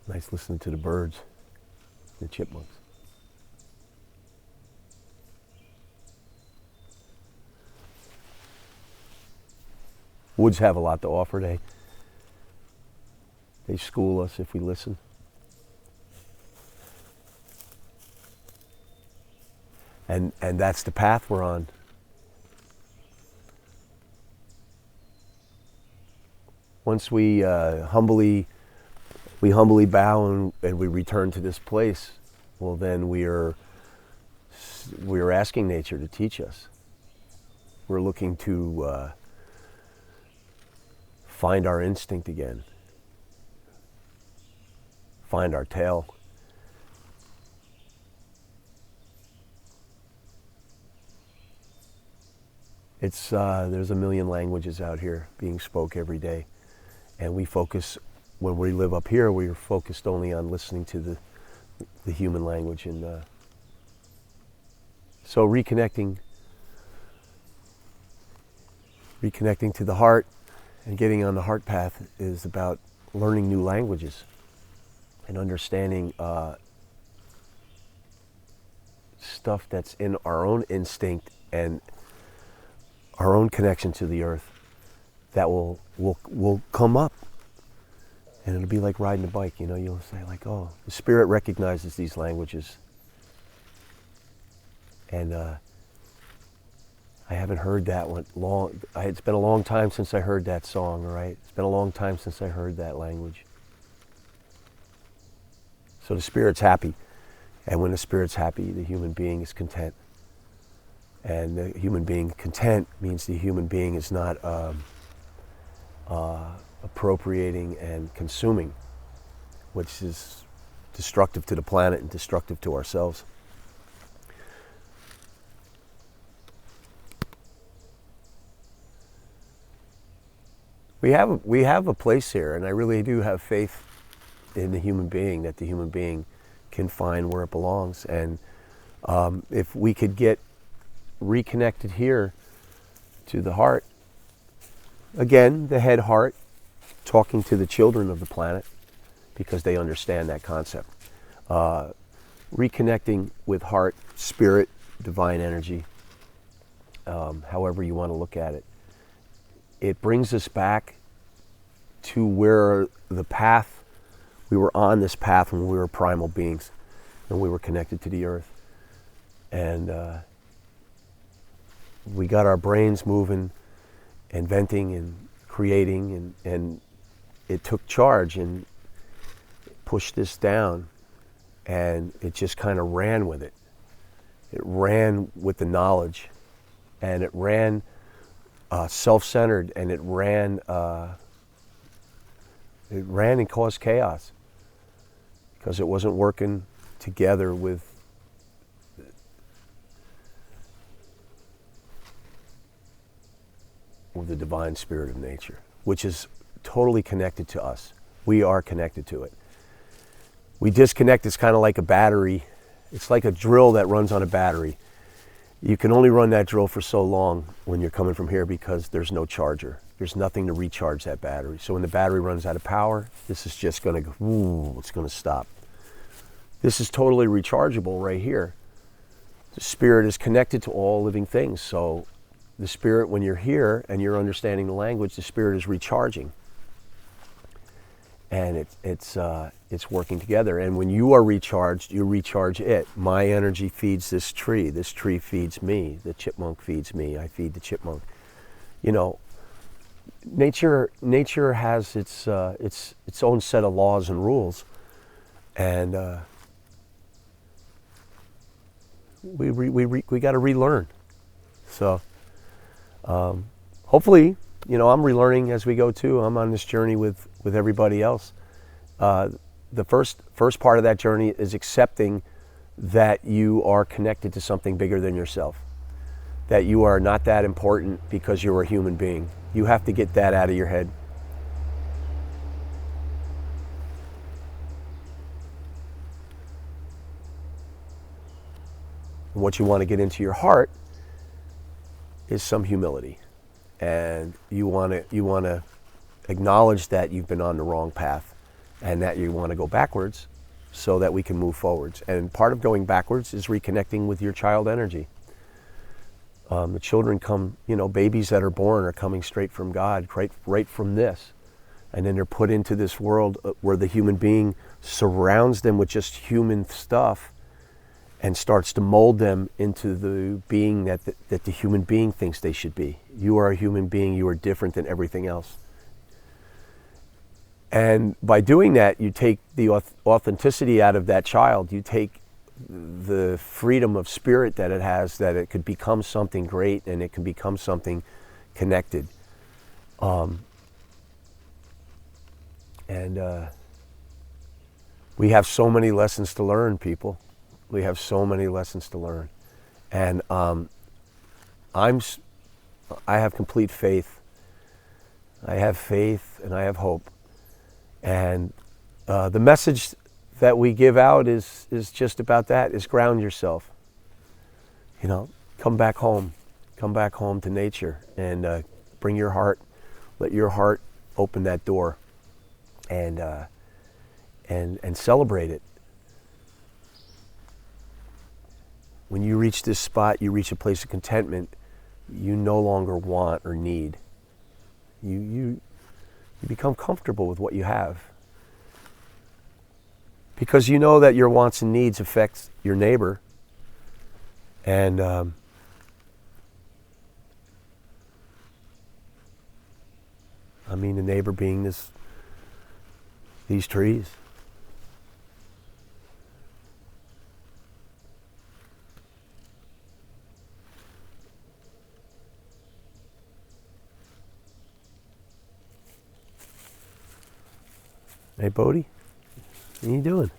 Nice listening to the birds, the chipmunks. Woods have a lot to offer. They school us if we listen. And that's the path we're on. Once we humbly bow and we return to this place, well, then we are asking nature to teach us. We're looking to find our instinct again, find our tail. There's a million languages out here being spoke every day, and when we live up here, we're focused only on listening to the human language, and so reconnecting to the heart and getting on the heart path is about learning new languages and understanding stuff that's in our own instinct and our own connection to the earth that will come up, and it'll be like riding a bike. You'll say like, oh, the spirit recognizes these languages, and I haven't heard that one long. It's been a long time since I heard that song. Right? It's been a long time since I heard that language. So the spirit's happy, and when the spirit's happy, the human being is content. And the human being content means the human being is not appropriating and consuming, which is destructive to the planet and destructive to ourselves. We have a place here, and I really do have faith in the human being, that the human being can find where it belongs. And if we could get reconnected here to the heart, again, the head heart, talking to the children of the planet, because they understand that concept. Reconnecting with heart, spirit, divine energy, however you want to look at it. It brings us back to where we were on this path when we were primal beings, and we were connected to the earth. And we got our brains moving, inventing and creating, and it took charge and pushed this down, and it just kind of ran with it. It ran with the knowledge, and it ran self-centered, and it ran and caused chaos because it wasn't working together with the divine spirit of nature, which is totally connected to us. We are connected to it. We disconnect. It's kind of like a battery. It's like a drill that runs on a battery. You can only run that drill for so long when you're coming from here because there's no charger. There's nothing to recharge that battery. So when the battery runs out of power, this is just going to go, ooh, it's going to stop. This is totally rechargeable right here. The spirit is connected to all living things. So the spirit, when you're here and you're understanding the language, the spirit is recharging. And it's working together. And when you are recharged, you recharge it. My energy feeds this tree feeds me, the chipmunk feeds me, I feed the chipmunk. Nature has its own set of laws and rules, and we got to relearn. So hopefully, I'm relearning as we go too. I'm on this journey with everybody else. The first part of that journey is accepting that you are connected to something bigger than yourself, that you are not that important because you're a human being. You have to get that out of your head. And what you want to get into your heart is some humility, and you want to acknowledge that you've been on the wrong path, and that you want to go backwards so that we can move forwards. And part of going backwards is reconnecting with your child energy. The children come, babies that are born are coming straight from God, right from this. And then they're put into this world where the human being surrounds them with just human stuff and starts to mold them into the being that the human being thinks they should be. You are a human being, you are different than everything else. And by doing that, you take the authenticity out of that child. You take the freedom of spirit that it has, that it could become something great and it can become something connected. We have so many lessons to learn, people. We have so many lessons to learn. And I have complete faith. I have faith and I have hope. And the message that we give out is just about that, is ground yourself. Come back home. Come back home to nature and bring your heart, let your heart open that door and celebrate it. When you reach this spot, you reach a place of contentment, you no longer want or need. You become comfortable with what you have. Because you know that your wants and needs affect your neighbor. And the neighbor being these trees. Hey, Bodie, what are you doing?